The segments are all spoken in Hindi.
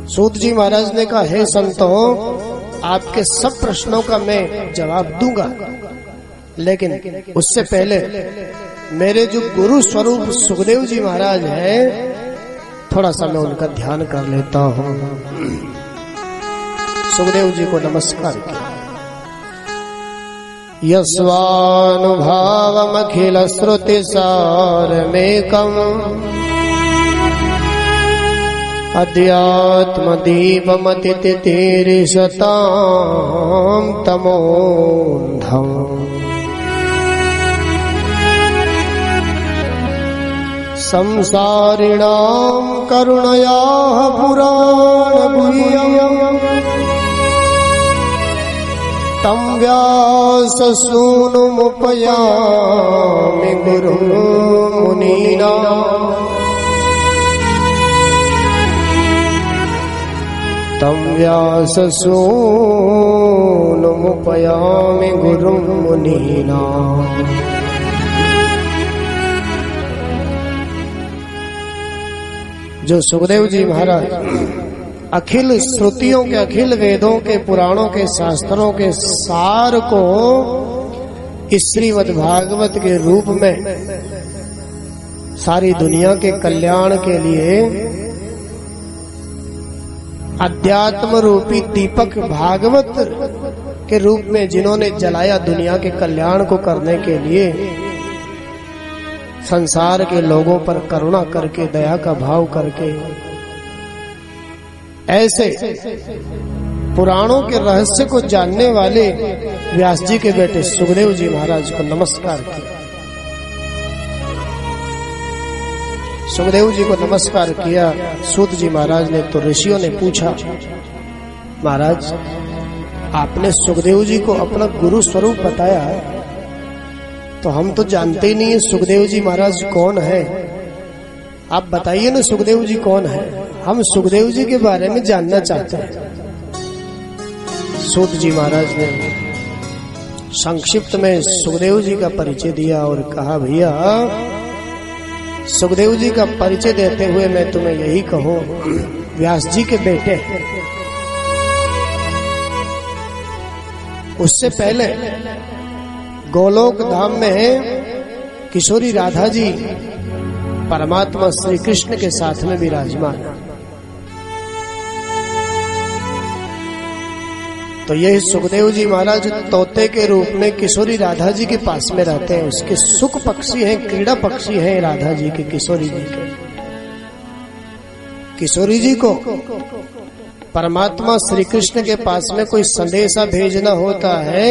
सूत जी महाराज ने कहा, हे संतों, आपके सब प्रश्नों का मैं जवाब दूंगा, लेकिन उससे पहले मेरे जो गुरु स्वरूप सुखदेव जी महाराज हैं, थोड़ा सा मैं उनका ध्यान कर लेता हूँ। सुखदेव जी को नमस्कार किया। यस्वानुभावमखिल श्रुति सारमेकम् अध्यात्म दीपमतितिरीशतां तमोऽन्धम् संसारिणां करुणयाः पुराणगुह्यम् तं व्याससूनुमुपयामि गुरुं मुनीनाम् तं व्याससूनुमुपयामि गुरुं मुनीनाम्। जो सुखदेव जी महाराज अखिल श्रुतियों के, अखिल वेदों के, पुराणों के, शास्त्रों के सार को इस श्रीमद् भागवत के रूप में सारी दुनिया के कल्याण के लिए अध्यात्म रूपी दीपक भागवत के रूप में जिन्होंने जलाया, दुनिया के कल्याण को करने के लिए संसार के लोगों पर करुणा करके, दया का भाव करके, ऐसे पुराणों के रहस्य को जानने वाले व्यास जी के बेटे सुखदेव जी महाराज को नमस्कार किया। सुखदेव जी को नमस्कार किया। सूत जी महाराज ने तो ऋषियों ने पूछा, महाराज आपने सुखदेव जी को अपना गुरु स्वरूप बताया, तो हम तो जानते ही नहीं है सुखदेव जी महाराज कौन है। आप बताइए ना सुखदेव जी कौन है, हम सुखदेव जी के बारे में जानना चाहते हैं। सूत जी महाराज ने संक्षिप्त में सुखदेव जी का परिचय दिया और कहा, भैया सुखदेव जी का परिचय देते हुए मैं तुम्हें यही कहूं, व्यास जी के बेटे। उससे पहले गोलोक धाम में किशोरी राधा जी परमात्मा श्री कृष्ण के साथ में विराजमान। तो यही सुखदेव जी महाराज तोते के रूप में किशोरी राधा जी के पास में रहते हैं। उसके सुख पक्षी हैं, क्रीड़ा पक्षी हैं राधा जी के, किशोरी जी के। किशोरी जी को परमात्मा श्री कृष्ण के पास में कोई संदेशा भेजना होता है,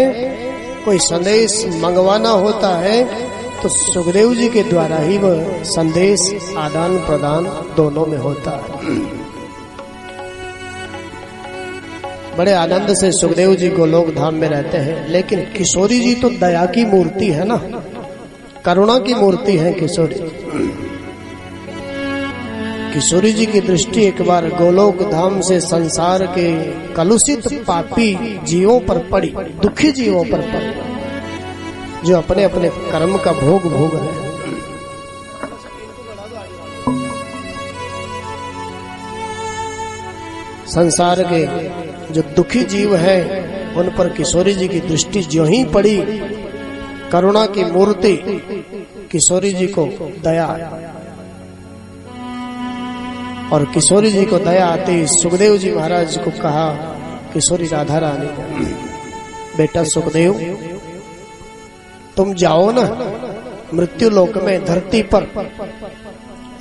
कोई संदेश मंगवाना होता है, तो सुखदेव जी के द्वारा ही वह संदेश आदान प्रदान दोनों में होता है। बड़े आनंद से सुखदेव जी गोलोक धाम में रहते हैं। लेकिन किशोरी जी तो दया की मूर्ति है ना, करुणा की मूर्ति है किशोरी। किशोरी जी की दृष्टि एक बार गोलोक धाम से संसार के कलुषित पापी जीवों पर पड़ी, दुखी जीवों पर पड़ी, जो अपने अपने कर्म का भोग भोग रहे हैं। संसार के जो दुखी जीव हैं, उन पर किशोरी जी की दृष्टि जो ही पड़ी, करुणा की मूर्ति किशोरी जी को दया, और किशोरी जी को दया आते ही सुखदेव जी महाराज को कहा, किशोरी राधा रानी, बेटा सुखदेव तुम जाओ ना मृत्यु लोक में, धरती पर,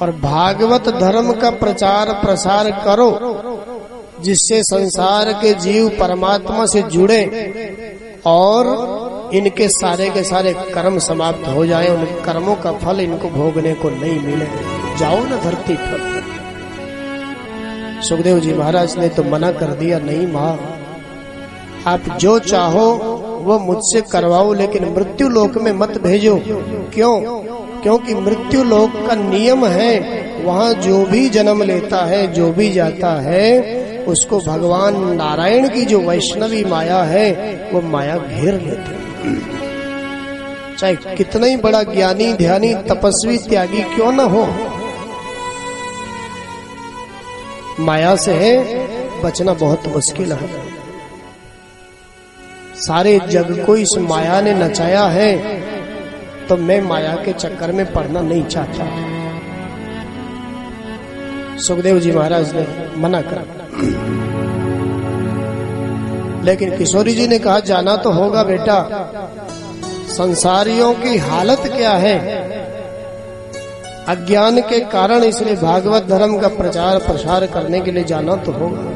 और भागवत धर्म का प्रचार प्रसार करो, जिससे संसार के जीव परमात्मा से जुड़े और इनके सारे के सारे कर्म समाप्त हो जाए, उन कर्मों का फल इनको भोगने को नहीं मिले। जाओ ना धरती पर। सुखदेव जी महाराज ने तो मना कर दिया, नहीं माँ, आप जो चाहो वो मुझसे करवाओ, लेकिन मृत्यु लोक में मत भेजो। क्यों? क्योंकि मृत्यु लोक का नियम है, वहाँ जो भी जन्म लेता है, जो भी जाता है, उसको भगवान नारायण की जो वैष्णवी माया है, वो माया घेर लेती है। चाहे कितना ही बड़ा ज्ञानी, ध्यानी, तपस्वी, त्यागी क्यों न हो, माया से बचना बहुत मुश्किल है। सारे जग को इस माया ने नचाया है, तो मैं माया के चक्कर में पड़ना नहीं चाहता। सुखदेव जी महाराज ने मना करा, लेकिन किशोरी जी ने कहा जाना तो होगा बेटा। संसारियों की हालत क्या है, अज्ञान के कारण, इसलिए भागवत धर्म का प्रचार प्रसार करने के लिए जाना तो होगा।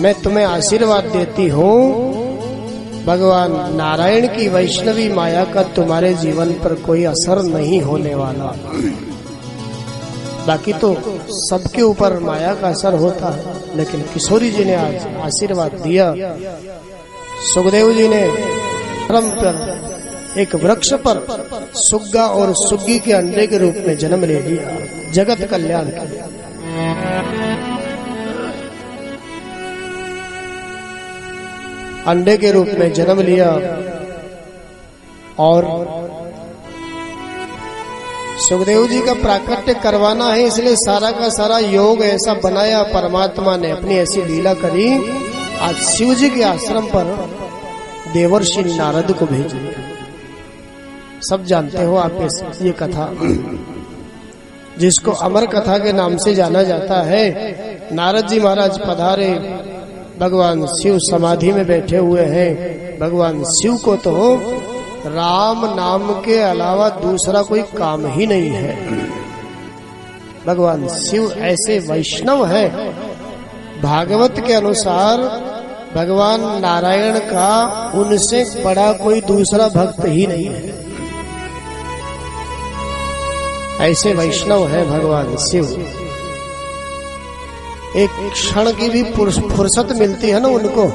मैं तुम्हें आशीर्वाद देती हूँ, भगवान नारायण की वैष्णवी माया का तुम्हारे जीवन पर कोई असर नहीं होने वाला। बाकी तो सबके ऊपर माया का असर होता है, लेकिन किशोरी जी ने आज आशीर्वाद दिया। सुखदेव जी ने परम पर एक वृक्ष पर सुग्गा और सुग्गी के अंडे के रूप में जन्म ले लिया, जगत कल्याण के लिए। अंडे के रूप में जन्म लिया और सुखदेव जी का प्राकट्य करवाना है, इसलिए सारा का सारा योग ऐसा बनाया। परमात्मा ने अपनी ऐसी लीला करी। आज शिव जी के आश्रम पर देवर्षि नारद को भेज दिया। सब जानते हो आप ये कथा, जिसको अमर कथा के नाम से जाना जाता है। नारद जी महाराज पधारे, भगवान शिव समाधि में बैठे हुए हैं। भगवान शिव को तो राम नाम के अलावा दूसरा कोई काम ही नहीं है। भगवान शिव ऐसे वैष्णव हैं, भागवत के अनुसार भगवान नारायण का उनसे बड़ा कोई दूसरा भक्त ही नहीं है। ऐसे वैष्णव है भगवान शिव। एक क्षण की भी फुर्सत मिलती है ना उनको,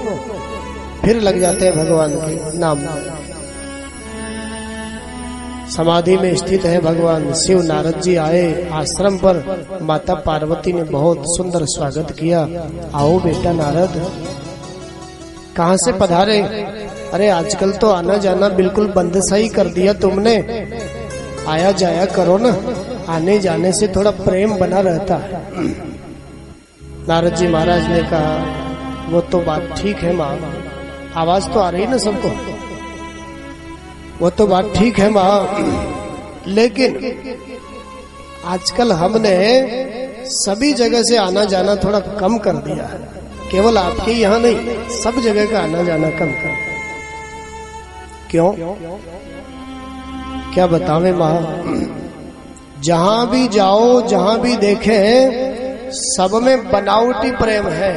फिर लग जाते हैं भगवान के नाम में। समाधि में स्थित है भगवान शिव। नारद जी आए आश्रम पर, माता पार्वती ने बहुत सुंदर स्वागत किया। आओ बेटा नारद, कहाँ से पधारे? अरे आजकल तो आना जाना बिल्कुल बंद सा ही कर दिया तुमने, आया जाया करो ना, आने जाने से थोड़ा प्रेम बना रहता है। नारद जी महाराज ने कहा वो तो बात ठीक है माँ, आवाज तो आ रही ना सबको, वो तो बात ठीक है माँ, लेकिन आजकल हमने सभी जगह से आना जाना थोड़ा कम कर दिया है। केवल आपके यहाँ नहीं, सब जगह का आना जाना कम कर। क्यों? क्या बतावें माँ, जहां भी जाओ, जहां भी देखे, सब में बनावटी प्रेम है,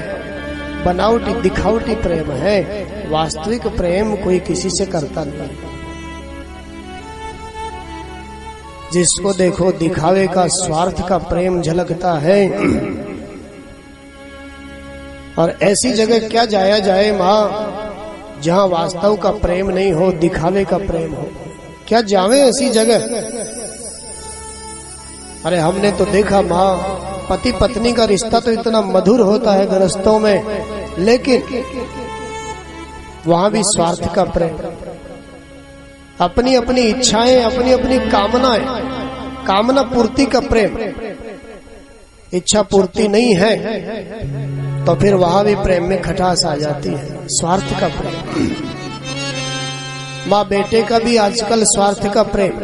बनावटी दिखावटी प्रेम है। वास्तविक प्रेम कोई किसी से करता नहीं। जिसको देखो दिखावे का, स्वार्थ का प्रेम झलकता है। और ऐसी जगह क्या जाया जाए माँ, जहां वास्तव का प्रेम नहीं हो, दिखावे का प्रेम हो। क्या जावे ऐसी जगह? अरे हमने तो देखा माँ, पति पत्नी का रिश्ता तो इतना मधुर होता है गृहस्थों में, लेकिन वहां भी स्वार्थ का प्रेम, अपनी अपनी इच्छाएं, अपनी अपनी कामनाएं, कामना पूर्ति का प्रेम। इच्छा पूर्ति नहीं है तो फिर वहां भी प्रेम में खटास आ जाती है, स्वार्थ का प्रेम। माँ बेटे का भी आजकल स्वार्थ का प्रेम।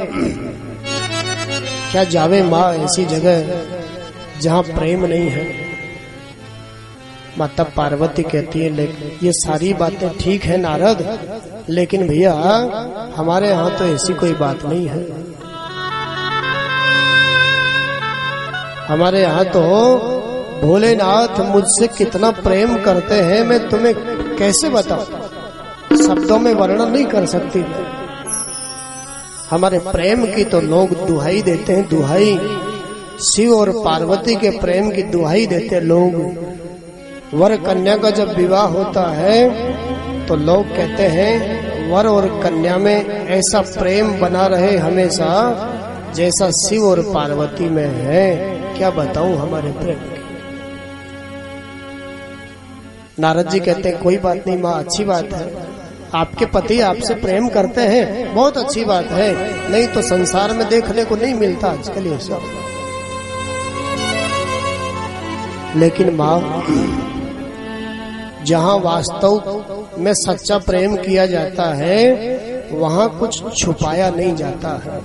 क्या जावे माँ ऐसी जगह जहां प्रेम नहीं है? माता पार्वती कहती है लेकिन ये सारी बातें ठीक है नारद, लेकिन भैया हमारे यहाँ तो ऐसी कोई बात नहीं है। हमारे यहाँ तो भोलेनाथ मुझसे कितना प्रेम करते हैं, मैं तुम्हें कैसे बताऊं, शब्दों में वर्णन नहीं कर सकती। हमारे प्रेम की तो लोग दुहाई देते हैं, दुहाई। शिव और पार्वती के प्रेम की दुहाई देते हैं लोग। वर कन्या का जब विवाह होता है तो लोग कहते हैं वर और कन्या में ऐसा प्रेम बना रहे हमेशा जैसा शिव और पार्वती में है। क्या बताऊं हमारे प्रेम की। नारद जी कहते हैं कोई बात नहीं माँ, अच्छी बात है, आपके पति आपसे प्रेम करते हैं, बहुत अच्छी बात है, नहीं तो संसार में देखने को नहीं मिलता आजकल ये सब। लेकिन माँ, जहाँ वास्तव में सच्चा प्रेम किया जाता है वहाँ कुछ छुपाया नहीं जाता है,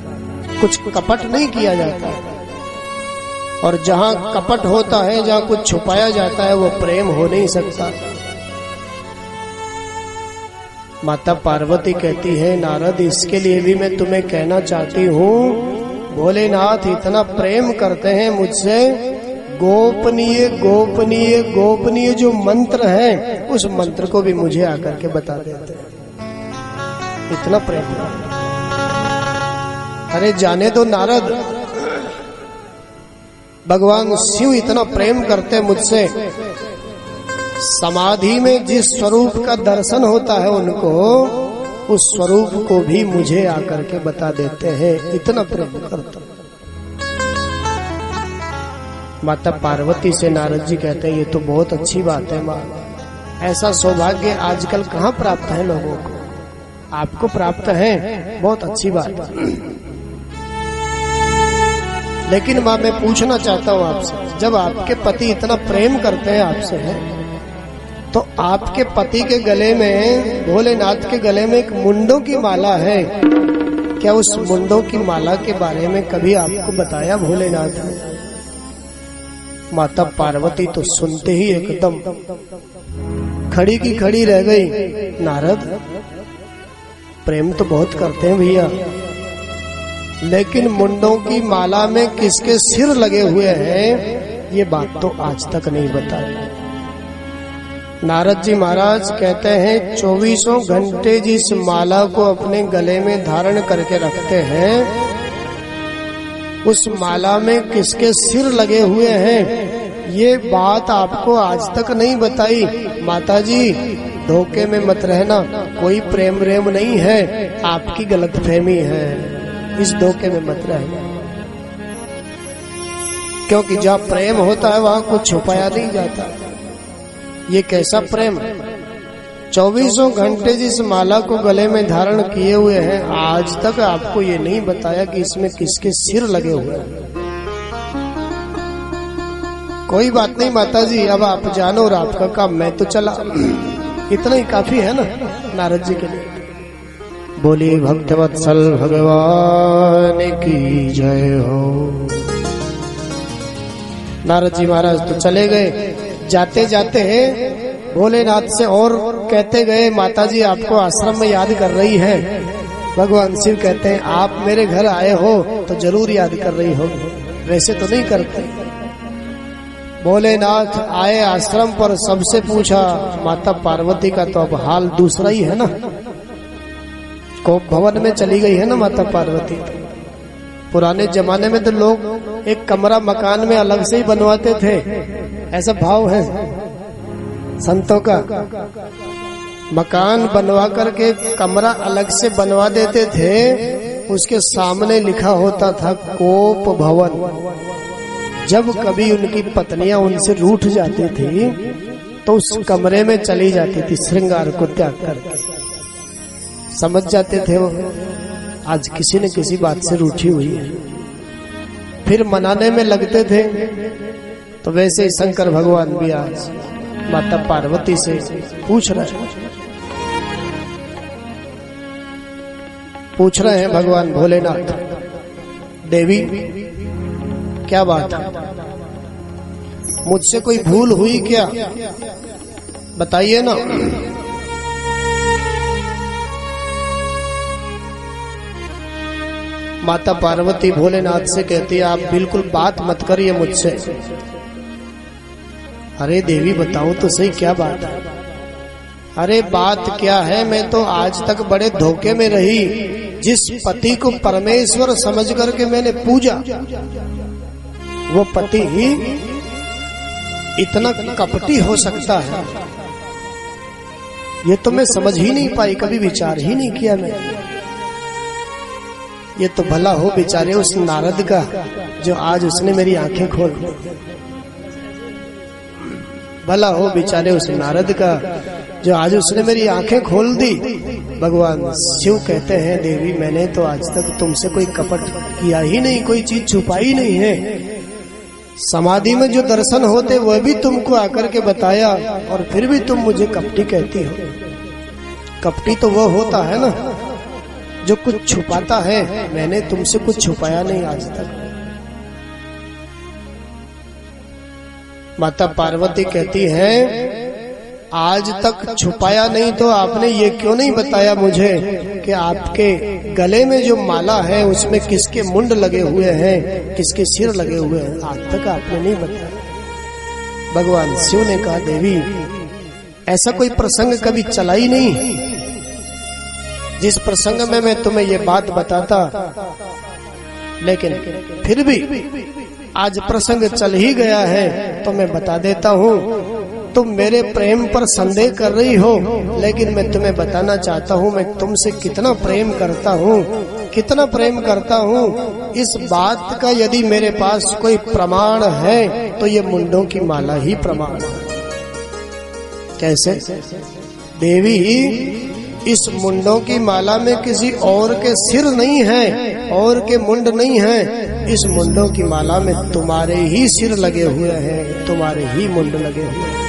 कुछ कपट नहीं किया जाता है। और जहाँ कपट होता है, जहाँ कुछ छुपाया जाता है, वो प्रेम हो नहीं सकता। माता पार्वती कहती है, नारद, इसके लिए भी मैं तुम्हें कहना चाहती हूँ, भोलेनाथ इतना प्रेम करते हैं मुझसे, गोपनीय गोपनीय गोपनीय जो मंत्र है उस मंत्र को भी मुझे आकर के बता देते हैं। इतना प्रेम। अरे जाने दो नारद, भगवान शिव इतना प्रेम करते मुझसे, समाधि में जिस स्वरूप का दर्शन होता है उनको, उस स्वरूप को भी मुझे आकर के बता देते हैं। इतना प्रेम करता। माता पार्वती से नारद जी कहते हैं, ये तो बहुत अच्छी बात है माँ, ऐसा सौभाग्य आजकल कहाँ प्राप्त है लोगों को, आपको प्राप्त है, बहुत अच्छी बात है। लेकिन माँ, मैं पूछना चाहता हूँ आपसे, जब आपके पति इतना प्रेम करते हैं आपसे है, तो आपके पति के गले में, भोलेनाथ के गले में एक मुंडों की माला है, क्या उस मुंडों की माला के बारे में कभी आपको बताया भोलेनाथ ने? माता पार्वती तो सुनते ही एकदम खड़ी की खड़ी रह गई। नारद, प्रेम तो बहुत करते हैं भैया, लेकिन मुंडों की माला में किसके सिर लगे हुए हैं ये बात तो आज तक नहीं बताई। नारद जी महाराज कहते हैं, 24 घंटे जिस माला को अपने गले में धारण करके रखते हैं, उस माला में किसके सिर लगे हुए हैं ये बात आपको आज तक नहीं बताई। माता जी, धोखे में मत रहना, कोई प्रेम प्रेम नहीं है, आपकी गलतफहमी है, इस धोखे में मत रहना। क्योंकि जहाँ प्रेम होता है वहाँ कुछ छुपाया नहीं जाता। ये कैसा प्रेम? 24 घंटे जिस माला को गले में धारण किए हुए हैं, आज तक आपको ये नहीं बताया कि इसमें किसके सिर लगे हुए हैं। कोई बात नहीं माता जी, अब आप जानो और आपका काम, मैं तो चला। इतना ही काफी है ना नारद जी के लिए। बोलिए भक्तवत्सल भगवान की जय हो। नारद जी महाराज तो चले गए। जाते जाते भोलेनाथ से और कहते गए, माता जी आपको आश्रम में याद कर रही है। भगवान शिव कहते हैं, आप मेरे घर आए हो तो जरूर याद कर रही हो, वैसे तो नहीं करते। भोलेनाथ आए आश्रम पर, सबसे पूछा। माता पार्वती का तो अब हाल दूसरा ही है ना, कोप भवन में चली गई है ना माता पार्वती। पुराने जमाने में तो लोग एक कमरा मकान में अलग से ही बनवाते थे, ऐसा भाव है संतों का। मकान बनवा करके कमरा अलग से बनवा देते थे, उसके सामने लिखा होता था कोप भवन। जब कभी उनकी पत्नियां उनसे रूठ जाती थी तो उस कमरे में चली जाती थी श्रृंगार को त्याग करके। समझ जाते थे वो आज किसी न किसी बात से रूठी हुई है, फिर मनाने में लगते थे। तो वैसे ही शंकर भगवान भी आज माता पार्वती से पूछ रहे हैं भगवान भोलेनाथ, देवी क्या बात है, मुझसे कोई भूल हुई क्या, बताइए ना। माता पार्वती भोलेनाथ से कहती है, आप बिल्कुल बात मत करिए मुझसे। अरे देवी बताओ तो सही क्या बात है। अरे बात क्या है, मैं तो आज तक बड़े धोखे में रही। जिस पति को परमेश्वर समझ करके मैंने पूजा, वो पति ही इतना कपटी हो सकता है, ये तो मैं समझ ही नहीं पाई, कभी विचार ही नहीं किया मैं। ये तो भला हो बेचारे उस नारद का जो आज उसने मेरी आंखें खोल दी। भला हो बेचारे उस नारद का जो आज उसने मेरी आंखें खोल दी। भगवान शिव कहते हैं, देवी मैंने तो आज तक तुमसे कोई कपट किया ही नहीं, कोई चीज छुपाई नहीं है। समाधि में जो दर्शन होते वह भी तुमको आकर के बताया और फिर भी तुम मुझे कपटी कहती हो। कपटी तो वह होता है ना जो कुछ छुपाता है। मैंने तुमसे कुछ छुपाया नहीं आज तक। माता पार्वती कहती है आज तक छुपाया नहीं तो आपने ये क्यों नहीं बताया मुझे कि आपके गले में जो माला है उसमें किसके मुंड लगे हुए हैं, किसके सिर लगे हुए हैं। आज तक आपने नहीं बताया। भगवान शिव ने कहा देवी ऐसा कोई प्रसंग कभी चला ही नहीं जिस प्रसंग में मैं तुम्हें ये बात बताता, लेकिन फिर भी आज प्रसंग चल ही गया है तो मैं बता देता हूँ। तुम मेरे प्रेम पर संदेह कर रही हो, लेकिन मैं तुम्हें बताना चाहता हूँ मैं तुमसे कितना प्रेम करता हूँ, कितना प्रेम करता हूँ। इस बात का यदि मेरे पास कोई प्रमाण है तो ये मुंडों की माला ही प्रमाण है। कैसे? देवी इस मुंडों की माला में किसी और के सिर नहीं है, और के मुंड नहीं है। इस मुंडों की माला में तुम्हारे ही सिर लगे हुए हैं, तुम्हारे ही मुंड लगे हुए हैं।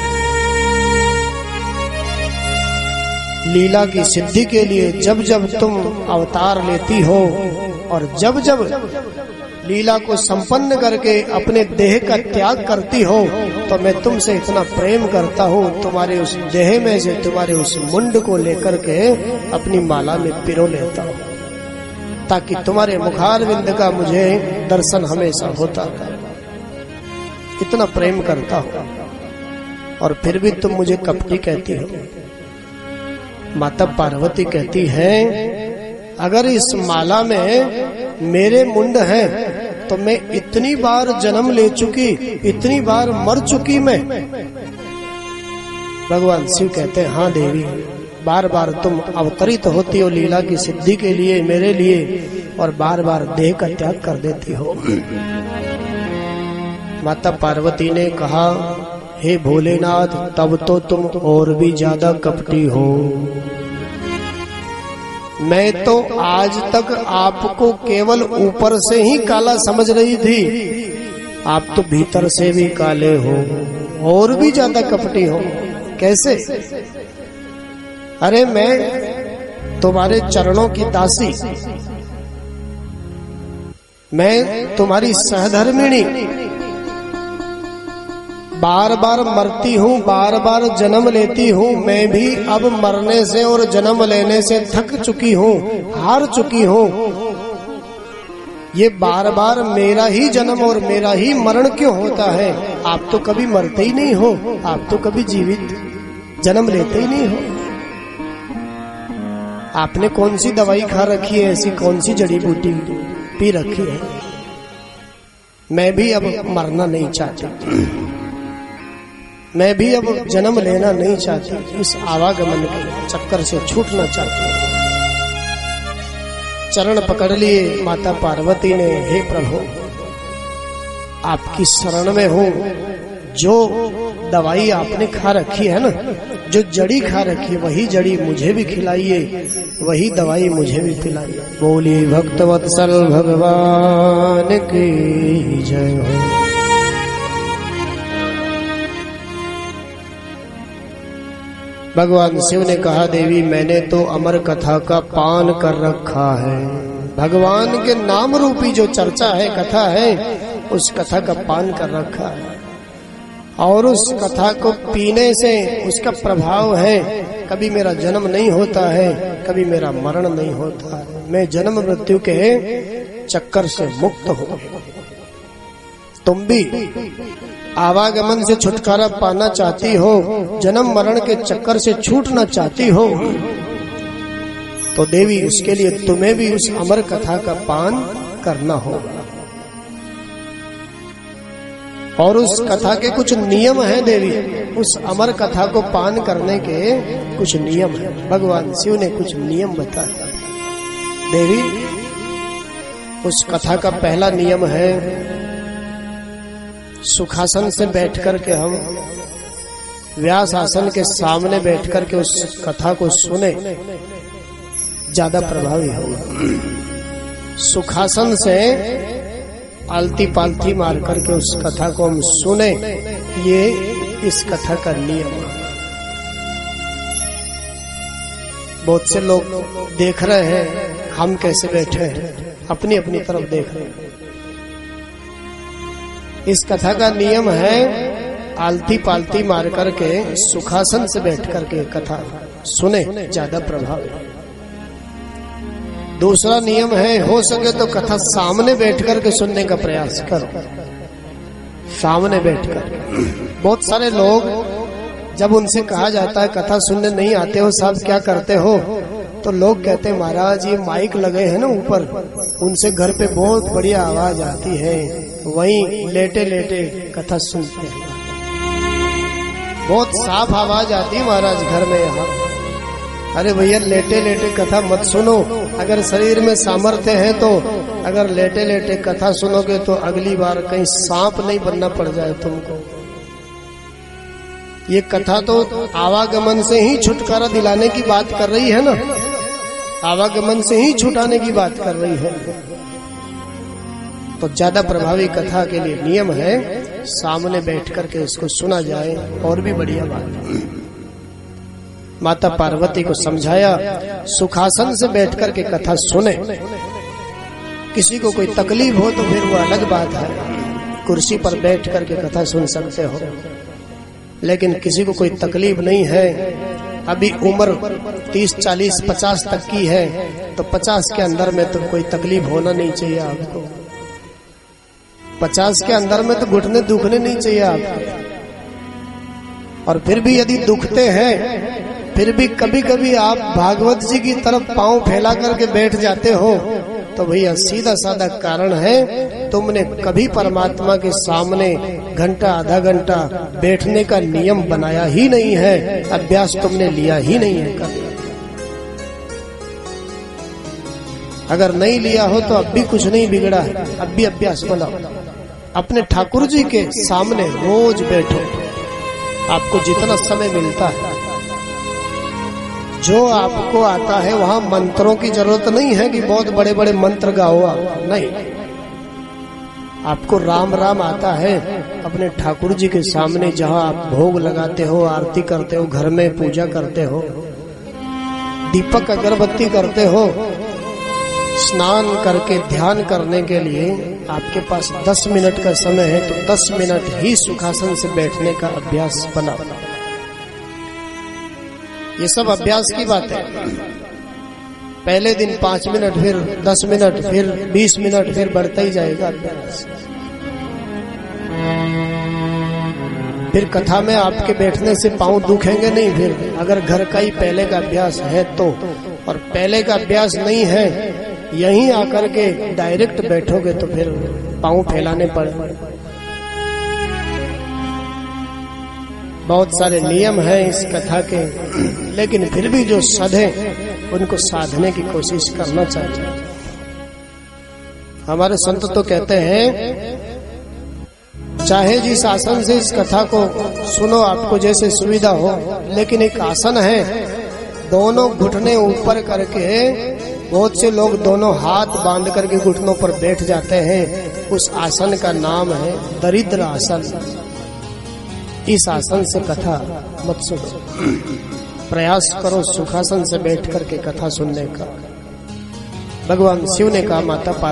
लीला की सिद्धि के लिए जब जब तुम अवतार लेती हो और जब जब लीला को संपन्न करके अपने देह का त्याग करती हो तो मैं तुमसे इतना प्रेम करता हूँ, तुम्हारे उस देह में से तुम्हारे उस मुंड को लेकर के अपनी माला में पिरो लेता हूँ ताकि तुम्हारे मुखारविंद का मुझे दर्शन हमेशा होता रहे। इतना प्रेम करता हूँ और फिर भी तुम मुझे कपटी कहती हो। माता पार्वती कहती है अगर इस माला में मेरे मुंड हैं तो मैं इतनी बार जन्म ले चुकी, इतनी बार मर चुकी मैं। भगवान शिव कहते हैं हाँ देवी, बार बार तुम अवतरित होती हो लीला की सिद्धि के लिए मेरे लिए और बार बार देह का त्याग कर देती हो। माता पार्वती ने कहा हे भोलेनाथ तब तो तुम और भी ज्यादा कपटी हो। मैं तो आज तक आपको केवल ऊपर से ही काला समझ रही थी, आप तो भीतर से भी काले हो और भी ज्यादा कपटी हो। कैसे? अरे मैं तुम्हारे चरणों की दासी, मैं तुम्हारी सहधर्मिणी, बार बार मरती हूँ, बार बार जन्म लेती हूँ। मैं भी अब मरने से और जन्म लेने से थक चुकी हूँ, हार चुकी हूँ। ये बार बार मेरा ही जन्म और मेरा ही मरण क्यों होता है? आप तो कभी मरते ही नहीं हो, आप तो कभी जीवित जन्म लेते ही नहीं हो। आपने कौन सी दवाई खा रखी है, ऐसी कौन सी जड़ी बूटी पी रखी है? मैं भी अब मरना नहीं चाहती, मैं भी अब जन्म लेना नहीं चाहती, इस आवागमन के चक्कर से छूटना चाहती हूँ। चरण पकड़ लिए माता पार्वती ने, हे प्रभु आपकी शरण में हूँ। जो दवाई आपने खा रखी है ना, जो जड़ी खा रखी वही जड़ी मुझे भी खिलाइए, वही दवाई मुझे भी पिलाइए। बोली भक्तवत्सल भगवान की जय हो। भगवान शिव ने कहा देवी मैंने तो अमर कथा का पान कर रखा है। भगवान के नाम रूपी जो चर्चा है, कथा है, उस कथा का पान कर रखा है और उस कथा को पीने से उसका प्रभाव है। कभी मेरा जन्म नहीं होता है, कभी मेरा मरण नहीं होता है। मैं जन्म मृत्यु के चक्कर से मुक्त हूँ। तुम भी आवागमन से छुटकारा पाना चाहती हो, जन्म मरण के चक्कर से छूटना चाहती हो, तो देवी उसके लिए तुम्हें भी उस अमर कथा का पान करना होगा। और उस कथा के कुछ नियम हैं देवी, उस अमर कथा को पान करने के कुछ नियम हैं। भगवान शिव ने कुछ नियम बताया देवी। उस कथा का पहला नियम है सुखासन से बैठकर के हम व्यास आसन के सामने बैठकर के उस कथा को सुने, ज्यादा प्रभावी होगा। सुखासन से आलती पालती मार करके उस कथा को हम सुने, ये इस कथा का नियम है। बहुत से लोग देख रहे हैं, हम कैसे बैठे हैं, अपनी अपनी तरफ देख रहे हैं। इस कथा का नियम है आलती पालती मार करके सुखासन से बैठ करके कथा सुने, ज्यादा प्रभावी। दूसरा नियम है, हो सके तो कथा सामने बैठ करके सुनने का प्रयास करो, सामने बैठकर। बहुत सारे लोग जब उनसे कहा जाता है कथा सुनने नहीं आते हो साहब, क्या करते हो, तो लोग कहते हैं महाराज ये माइक लगे हैं ना ऊपर, उनसे घर पे बहुत बढ़िया आवाज आती है, वहीं लेटे लेटे कथा सुनते हैं, बहुत साफ आवाज आती है महाराज घर में यहाँ। अरे भैया लेटे लेटे कथा मत सुनो, अगर शरीर में सामर्थ्य है तो अगर लेटे लेटे कथा सुनोगे तो अगली बार कहीं सांप नहीं बनना पड़ जाए तुमको। ये कथा तो आवागमन से ही छुटकारा दिलाने की बात कर रही है ना, आवागमन से ही छुटाने की बात कर रही है। तो ज्यादा प्रभावी कथा के लिए नियम है सामने बैठ करके इसको सुना जाए, और भी बढ़िया बात। माता पार्वती को समझाया सुखासन से बैठ करके कथा सुने। किसी को कोई तकलीफ हो तो फिर वो अलग बात है, कुर्सी पर बैठ करके कथा सुन सकते हो, लेकिन किसी को कोई तकलीफ नहीं है, अभी उम्र 30, 40, 50 तक की है, तो 50 के अंदर में तो कोई तकलीफ होना नहीं चाहिए आपको। 50 के अंदर में तो घुटने दुखने नहीं चाहिए आपको। और फिर भी यदि दुखते हैं, फिर भी कभी कभी आप भागवत जी की तरफ पांव फैला करके बैठ जाते हो, तो भैया सीधा साधा कारण है तुमने कभी परमात्मा के सामने घंटा आधा घंटा बैठने का नियम बनाया ही नहीं है, अभ्यास तुमने लिया ही नहीं है कभी। अगर नहीं लिया हो तो अब भी कुछ नहीं बिगड़ा है, अब भी अभ्यास बनाओ। अपने ठाकुर जी के सामने रोज बैठो, आपको जितना समय मिलता है, जो आपको आता है, वहां मंत्रों की जरूरत नहीं है कि बहुत बड़े बड़े मंत्र गाओ आप, नहीं। आपको राम राम आता है, अपने ठाकुर जी के सामने जहां आप भोग लगाते हो, आरती करते हो, घर में पूजा करते हो, दीपक अगरबत्ती करते हो, स्नान करके ध्यान करने के लिए आपके पास 10 मिनट का समय है, तो 10 मिनट ही सुखासन से बैठने का अभ्यास बनाओ। ये सब अभ्यास की बात है। पहले दिन 5 मिनट, फिर 10 मिनट, फिर 20 मिनट, फिर बढ़ता ही जाएगा अभ्यास। फिर कथा में आपके बैठने से पांव दुखेंगे नहीं। फिर अगर घर का ही पहले का अभ्यास है तो, और पहले का अभ्यास नहीं है, यहीं आकर के डायरेक्ट बैठोगे तो फिर पांव फैलाने पड़े। बहुत सारे नियम हैं इस कथा के, लेकिन फिर भी जो साधे उनको साधने की कोशिश करना चाहिए। हमारे संत तो कहते हैं चाहे जिस आसन से इस कथा को सुनो, आपको जैसे सुविधा हो, लेकिन एक आसन है, दोनों घुटने ऊपर करके, बहुत से लोग दोनों हाथ बांध करके घुटनों पर बैठ जाते हैं, उस आसन का नाम है दरिद्र आसन। इस आसन से कथा मत सुनो, प्रयास करो सुखासन से बैठ करके कथा सुनने का। भगवान शिव ने कहा माता